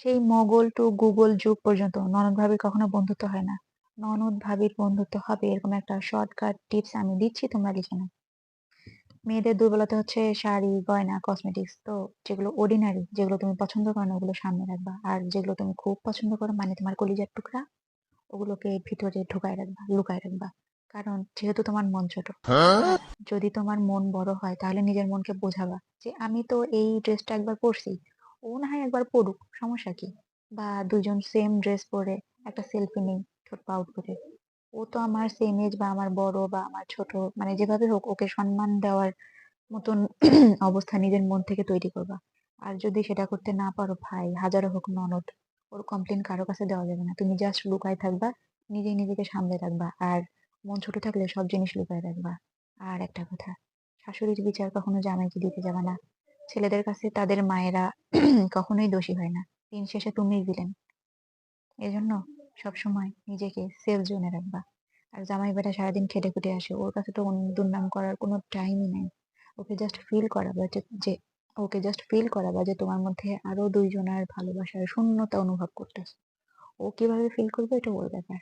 সেই Mughal two Google যুগ পর্যন্ত ননদ ভাবির কখনো বন্ধুত্ব হয় না। ননদ ভাবির বন্ধুত্ব হবে এরকম একটা শর্টকাট টিপস আমি দিচ্ছি, তোমরা লিখে নাও। মেয়েদের দুর্বলতা হচ্ছে শাড়ি, গয়না, কসমেটিক্স। তো যেগুলো অর্ডিনারি, যেগুলো তুমি পছন্দ করো না ওগুলো সামনে রাখবা, আর যেগুলো তুমি খুব পছন্দ করো মানে তোমার কলিজার টুকরা, ওগুলোকে ভিতরে ঢুকায় রাখবা, লুকায় রাখবা। কারণ যেহেতু তোমার মন ছোট, আর যদি তোমার মন বড় হয় তাহলে নিজের মনকে বোঝাবা যে আমি তো এই ড্রেসটা একবার পরছি, ও না হয় একবার পড়ুক, সমস্যা কি? বা দুইজন সেম ড্রেস পরে একটা সেলফি নেই ঠোঁট আউট করে। ও তো আমার সেম এজ বা আমার বড় বা আমার ছোট, মানে যেভাবে হোক ওকে সম্মান দেওয়ার মতন অবস্থা নিজের মন থেকে তৈরি করবা। আর যদি সেটা করতে না পারো, ভাই হাজারো হোক ননদ, ওর কমপ্লেন কারো কাছে দেওয়া যাবে না। তুমি জাস্ট লুকায় থাকবা, নিজেই নিজেকে সামলে রাখবা, আর মন ছোট থাকলে সব জিনিস লুকায় রাখবা। আর একটা কথা, শাশুড়ির বিচার কখনো জামাইকে দিতে যাবে না। ছেলেদের কাছে তাদের মায়েরা কখনোই দোষী হয় না, দিন শেষে তুমিই ভিলেন। এজন্য সবসময় নিজেকে সেফ জোনে রাখবা। আর জামাই বেটা সারাদিন খেটে খুটে আসে, ওর কাছে তো অন্য দুর্নাম করার কোনো টাইমই নেই। ওকে জাস্ট ফিল করাবা যে ওকে জাস্ট ফিল করাবা যে তোমার মধ্যে আরো দুইজনের ভালোবাসার শূন্যতা অনুভব করতেছে। ও কিভাবে ফিল করবে এটা ওর ব্যাপার।